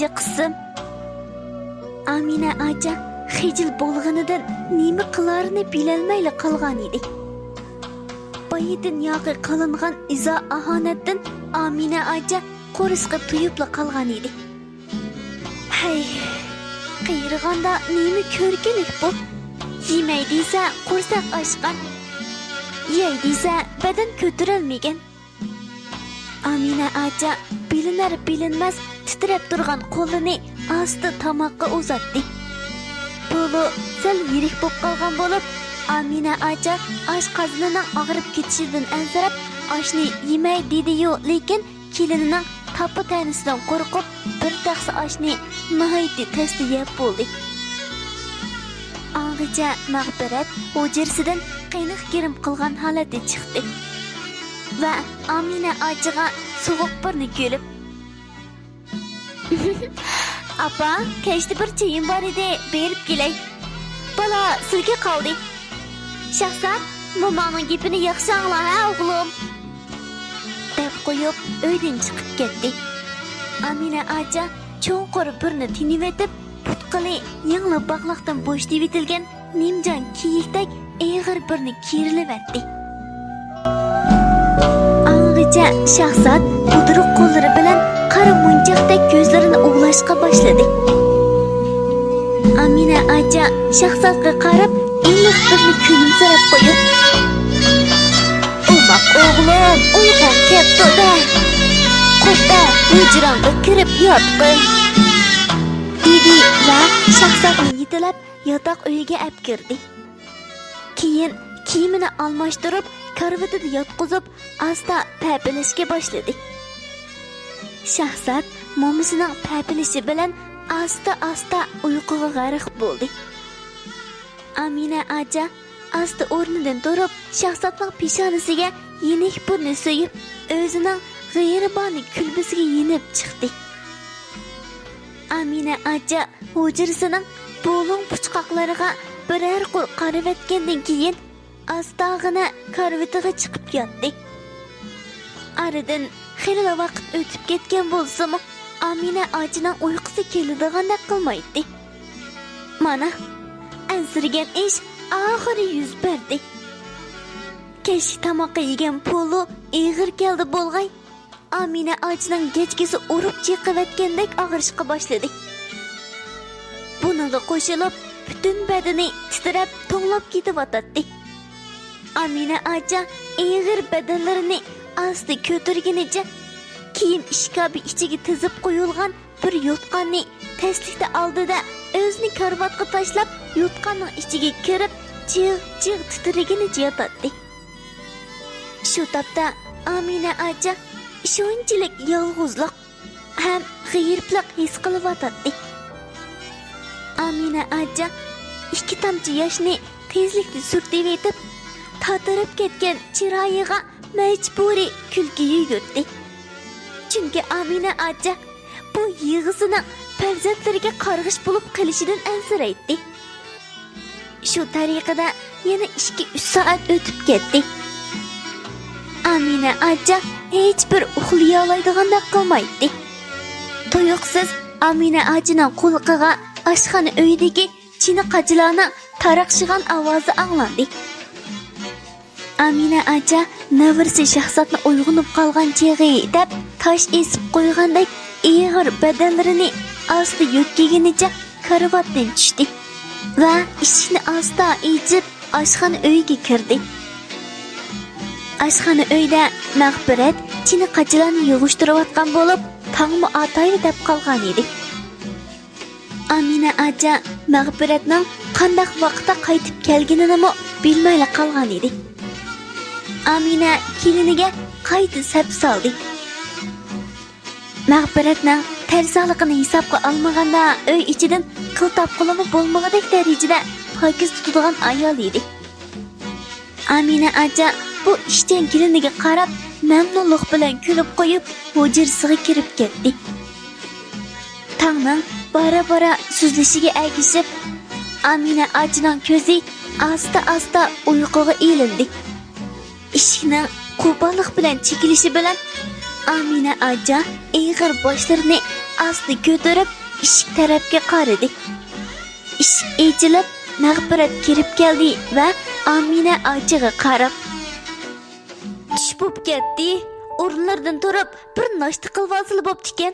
5 qism. Amina aja xijil bo'lganidan nima qilarini bilolmayli qolgan edi. Bayidin yoqi qilingan izo ahonatdan Amina aja qo'risqa tuyibla qolgan edi. Hay, qiyirganda nima ko'rgilik bu? Yemay desa qo'rsoq ochgan. Yey desa badan ko'tarilmagan. Amina aja bilinar bilinmas titrab turgan qo'lini asta tomoqqa uzatdi. Pulu sal yirik bo'lib qolgan bo'lib, Amina aja oshqozonining og'rib ketishidan ansirab, oshni yemay dedi-yu, lekin kelinining topi tanisidan qo'rqib, bir taxsa oshni nihoyatda tezda yeb bo'ldi. Ang'icha mag'firat hujrasidan qayniq kirim qilgan holati chiqdi. Va Amina ajaga sovuq birni ko'rib, "Apa, kechda bir chayim bor edi, berib kelay. Bola sizga qoldi. Shahzod, momoning gapini yaxshi angla, ha o'g'lim." deb qo'yib, uydan chiqib ketdi. Amina aja cho'nqur birni tinib etib, putqili yangi baqloqdan bo'shtib etilgan nimjon kiyikdek eg'ir birni kirilaverdi. Ang'icha shahzod buduruq qo'llari bilan qora munchoqdek ko'zlarini o'g'lashga boshladi. Amina aja shahzodga qarab, iliq birni kulimsirab qo'yib, "Umoq o'g'lim, uyqum ketdi-da. Qo'rqda hujramga kirib yotqin." dedi va shahzodni yetilab yotoq uyiga olib kirdi. Keyin kiyimini almashtirib, karvatida yotqizib, asta papilishga boshladi. Shahzod momisining papilishi bilan asta uyquga g'arq bo'ldi. Amina aja asta o'rnidan turib, shahzodning peshonasiga yenik burni so'yib, o'zining g'ayriboni kulbisiga yenib chiqdi. Amina aja hujrasining bo'g'in puchqoqlariga birer qo'l qarab etgandan keyin astag'ina karvatiga chiqib yotdi. Aradan xeyli vaqt o'tib ketgan bo'lsa-mu, Amina ajining uyqusi keladiganday qilmaydi. Mana ansirgan ish oxiri yuz berdi. Kech tomoqqa yegan pulu eg'ir keldi bo'lg'ay. Amina ajining kechkisi urib chiqayotgandek og'rishga boshladi. Buningga qo'shilib, butun badani titrab, to'nglab ketyotdi. Amina aja eg'ir badanlarini asta ko'targanicha kiyim ishkobi ichiga tizib qo'yilgan bir yo'tqonni taslikda oldida o'zini karvatga tashlab, yo'tqonning ichiga kirib, jig' titraganicha yotadi. Shu topda Amina aja shunchalik yolg'izlik ham g'iyirlik his qilyotdi. Amina aja 2 tomchi yoshni tezlikda surtib etib, tatirib ketgan chiroyiga majburiy kulgi yugurdi. Chunki Amina aja bu yig'isining farzandlariga qarg'ish bo'lib qolishidan ansiraydi. Shu tariqada yana 2-3 soat o'tib ketdi. Amina aja hech bir uxlay olmaydigandek qilmaydi. To'yuqsiz Amina ajining qo'lqiga oshxona uyidagi chini qajilarning taraqshigan ovozi anglandi. Amina aja navrisi shahzodni uyg'onib qolgan cheg'i deb tosh esib qo'ygandek eg'ir badanlarini asta yo'kkiginicha karvatdan tushdi va eshikni asta ichib oshxona uyiga kirdi. Oshxona uyda mag'firat chini qajilarni yig'ishtirayotgan bo'lib, tongmi atayli deb qolgan edi. Amina aja mag'firatning qanday vaqtda qaytib kelganini bilmayla qolgan edi. Amina keliniga qayta sap soldi. Mag'firatning tarsaligini hisobga olmaganda uy ichidan qil topqilimi bo'lmagadek darajada pokiz tutadigan ayol edi. Amina aja bu ishdan keliniga qarab mamnunlik bilan kulib qo'yib, hujrasiga kirib ketdi. Tongning bora suzlishiga agishib, Amina ajining ko'zi asta uyquga ilindi. Eshikning qo'pollik bilan chekilishi bilan Amina aja eg'ir boshlarini asti ko'tarib eshik tarafga qaradi. Eshik ochilib, Mag'firat kirib keldi va Amina ochiga qarab, "Tush bo'p ketdi. O'rinlardan turib, bir noshta qilib olsili bo'pti ekan",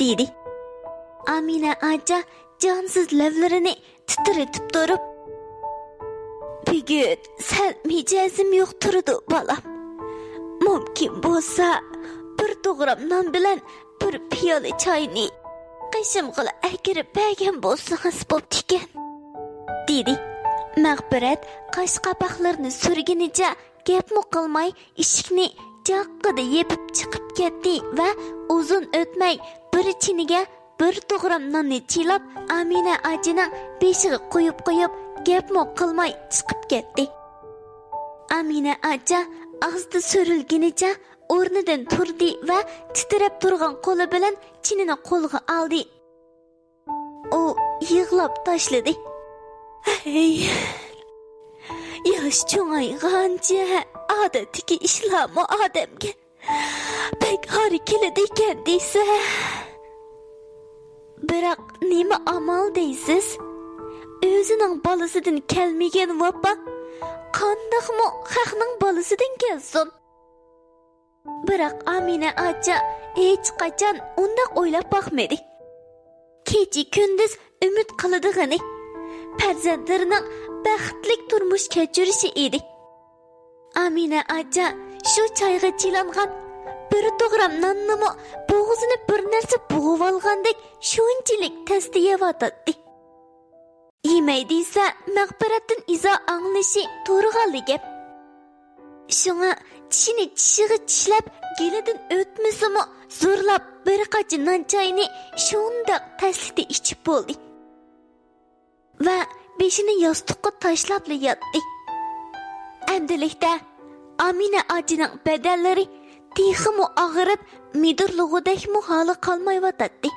dedi. Amina acha jonsiz lablarini titratib turib, "Bugun sal mijozim yo'q turdi, bolam. Mumkin bo'lsa, bir to'g'ram non bilan bir piyola choyni qishimg'ila akirib bergan bo'lsangiz bo'pti ekan", dedi. Mag'firat qosh qapoqlarini surgunicha gapmi qilmay eshikni jaqqida yepib chiqib ketdi va uzun o'tmay bir chiniga bir to'g'ram nonni chilab Amina ajining beshiga qo'yib gapmi qilmay chiqib ketdi. Amina aja og'zida so'rilgunicha o'rnidan turdi va titrab turgan qo'li bilan chinini qo'lga oldi. U yig'lab tashladi. "Hey, yosh cho'ngaygancha odatdagi ishlarmi odamga pek hori keladi ekan deysa. Biroq nima amal deysiz? O'zining bolasidan kelmagan vapa qandoqmi xalqning bolasidan kelsin?" Biroq Amina acha hech qachon undaq o'ylab boqmadi. Kecha kunduz umid qiladigan farzandlarining baxtli turmush kechirishi edi. Amina acha shu choyga chilangan bir to'g'ram nonnimi bo'g'zini bir narsa bo'g'ib olgandek shunchalik tasda yevatdi. Yemay deysa Mag'firatdan izo anglashi to'g'ri gap. Shunga tishini tishiga tishlab gelidan o'tmasimi zo'rlab bir qachi non choyni shundoq taslikda ichib bo'ldi va beshini yostiqqa tashlab yotdi. Endilikda Amina ajining badallari texmi og'irib midirlig'idekmi holi qolmayotdi.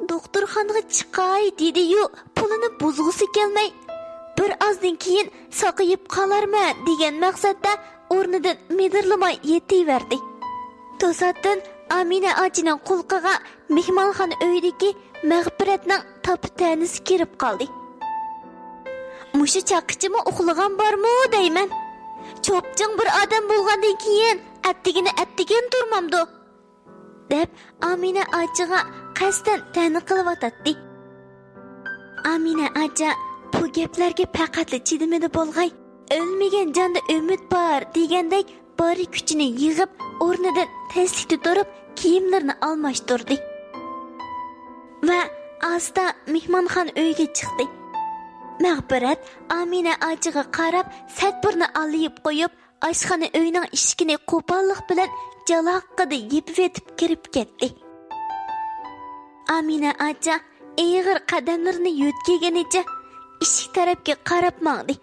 Doktorxonaga chiqay dedi-yu, pulini buzg'isi kelmay, bir ozdan keyin saqayib qolarman degan maqsadda o'rnidan midirlamay yetaverdi. To'satdan Amina ajining qulqiga mehmonxona uyidagi Mag'firatning topi-tanisi kirib qoldi. "Mushu chaqichimi uxlagan bormi deyman. Cho'pching bir odam bo'lgandan keyin attigin turmamdi", deb Amina achiga qasdan ta'na qilyotdi. Amina acha bu gaplarga faqat chidamadi bo'lg'ay, o'lmagan jonda umid bor degandek bari kuchini yig'ib o'rnidan taslikda turib kiyimlarini almashtirdi va asta mehmonxona uyiga chiqdi. Mag'firat Amina achiga qarab satburni olib qo'yib, oshxona uyining eshigini qo'pollik bilan jaloqqida yepib etib kirib ketdi. Amina acha eg'ir qadamlarini yo'tkaganicha eshik tarafga qarab mangdi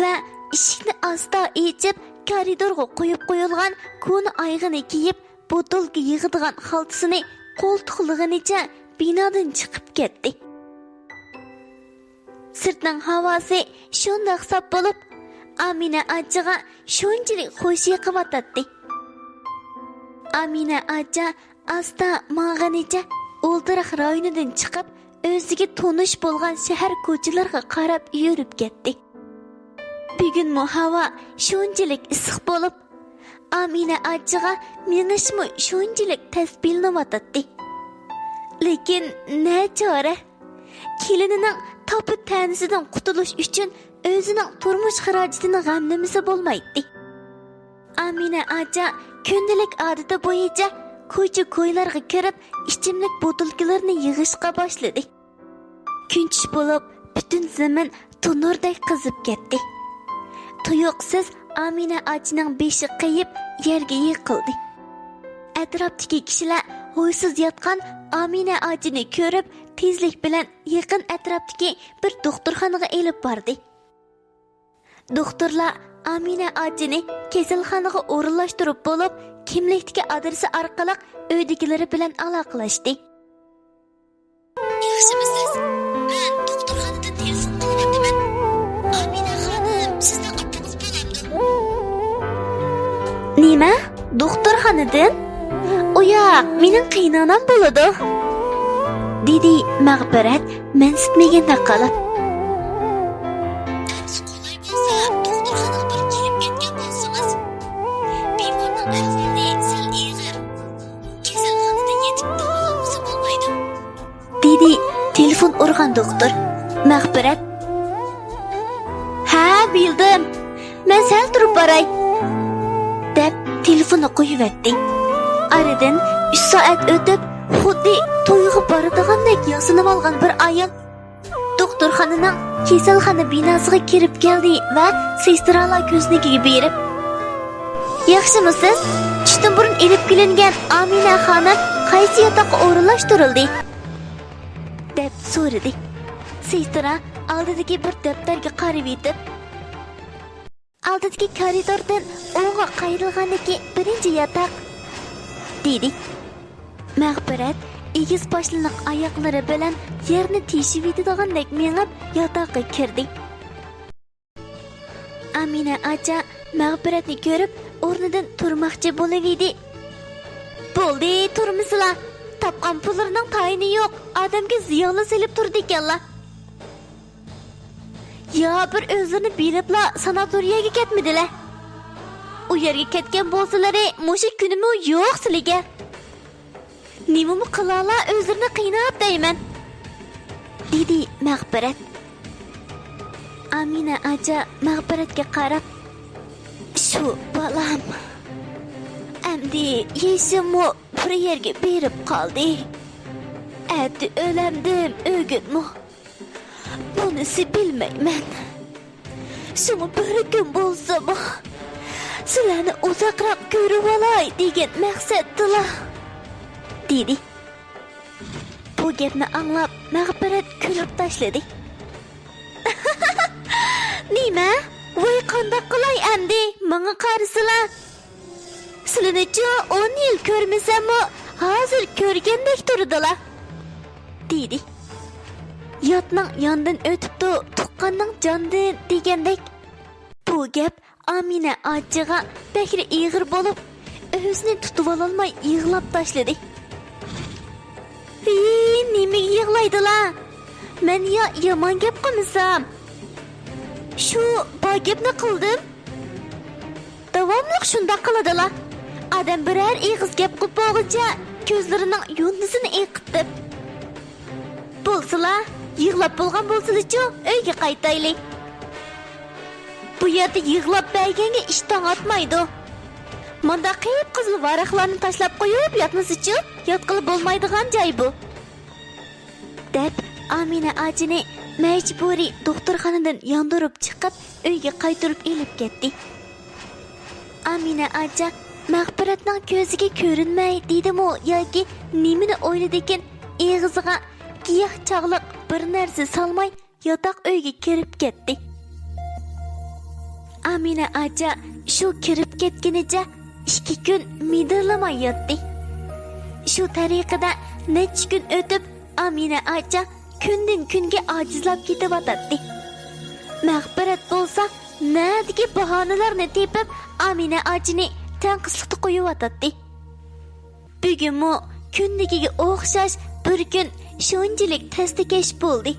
va eshikni asta ochib koridorga qo'yib qo'yilgan ko'ni oyg'ini kiyib botulga yig'adigan xaltasini qo'ltiqlaganicha binodan chiqib ketdi. Sirtning havosi shundoq sap bo'lib, Amina achaga shunchalik xush yoqayotdi. Amina acha asta mang'anicha o'ldiraq rayonidan chiqib, o'ziga tonish bo'lgan shahar ko'chalariga qarab yurib ketdi. Bugun havo shunchalik issiq bo'lib, Amina achaga menishmi shunchalik tasbihlanayotdi. Lekin ne chora? Kelinining topi tanisidan qutulish uchun o'zining turmush xarajatini g'amlamasa bo'lmaydi. Amina acha kundalik odati bo'yicha ko'cha-ko'ylarga kirib, ichimlik botilkalarini yig'ishga boshladi. Kunchish bo'lib, butun zamin tonurdek qizib ketdi. Tuyuqsiz Amina achining beshi qayib yerga yiqildi. Atrofdagi kishilar hoysiz yotgan Amina achini ko'rib, tezlik bilan yaqin atrofdagi bir doktorxonaga elib bordi. Doktorlar Amina achini kasalxonaga o'rinlashtirib bo'lib, kimlikdagi adresi orqali uydagilari bilan aloqalashdi. Yaxshimisiz? Men doktorxonadan telefon qilyapman. Amina xonim, sizni qopingiz bo'lamdi. Nima? Doktorxonadan? U Yo'q, mening qiynonam bo'ladi. Dedi Mag'firat mansitmaganda qilib. Qolay bo'lsa, doktorxonaga bir kelib ketgan bo'lsangiz. Bemorning ahvoli sal og'ir. Kasalxonada yetib davolanmasa bo'lmaydi. Dedi telefon urgan doktor. Mag'firat. Ha, bildim. Men sal turib boray. Deb telefonni qo'yib-etdi. Aradan 3 soat o'tib, xuddi to'yga boradigandek yo'sinib olgan bir ayol doktorxonaning kasalxona binosiga kirib keldi va sestralar ko'znikiga berib, "Yaxshimisiz? Tushdan burun elib kelingan Amina xonim qaysi yotoqqa o'rinlashtirildi?" deb so'radi. Sestra oldidagi bir daftarga qarab etib, oldidagi koridordan o'ngga qayrilganiki birinchi yotoq dedi. Mag'firat egiz boshliq oyoqlari bilan yerni teshib yetadigandak mengib yotoqqa kirdi. Amina acha Mag'firatni ko'rib o'rnidan turmoqchi bo'lavidi. "Bo'ldi, turmisizlar. Topgan pullarining tayini yo'q. Odamga ziyonli selib turdi ekanlar. Ya bir o'zini bilibla sanatoriyaga ketmadilar. U yerga ketgan bo'lsalari, mushu kunimi yo'q sizlarga. Nimami qilala o'zini qiynab deyman." dedi Mag'firat. Amina acha Mag'firatga qarab, "Shu balam. Endi yeshimni bir yerga berib qoldi. Endi o'lamdim, o'g'itmi? Bunisi bilmayman. Shuni bir kun bo'lsa-mu, sizlarni uzoqroq ko'rib olay degan maqsaddilar" dedi. Bu gapni anglab Mag'firat kulib tashladi. "Nima? Voy qandoq qilay endi? Menga qarasizlar. Sizlarni 10 yil ko'rmasam-mu, hozir ko'rgandek turdilar" dedi. Yotning yondan o'tibdi, tuqqanning jondan degandek. Bu gap Amina achiga bekri ig'ir bo'lib, o'zini tutib ololmay yig'lab tashladi. "Nima yig'laydilar? Men yomon gap qilmasam. Shu gapni qildim. Davomli shunda qiladilar. Adam birer ig'iz gap qilib bo'lguncha ko'zlarining yundisini eqitib. Bo'lsalar, yig'lab bo'lgan bo'lsa-chi, uyga qaytaylik. Bu yerda yig'lab berganga ishton atmaydi. Manda qiyib qizil varaqlarni tashlab qo'yib yotmasichi, yotqilib bo'lmaydigan joy bu" deb Amina achini majburiy doktorxonadan yondirib chiqib, uyga qaytarib elib ketdi. Amina acha Mag'firatning ko'ziga ko'rinmay deydimi yoki nimani o'yladi ekan, eg'iziga giyoh chog'liq bir narsa solmay yotoq uyga kirib ketdi. Amina acha shu kirib ketgunicha 2 kun midirlamay yotdi. Shu tariqada necha kun o'tib Amina acha kundan kunga ojizlab ketyotdi. Mag'firat bo'lsa, nadagi bahonalarni tepib Amina achini tanqislikda qo'yib-atdi. Bugunmi kundagiga o'xshash bir kun shunchalik tasdikash bo'ldi.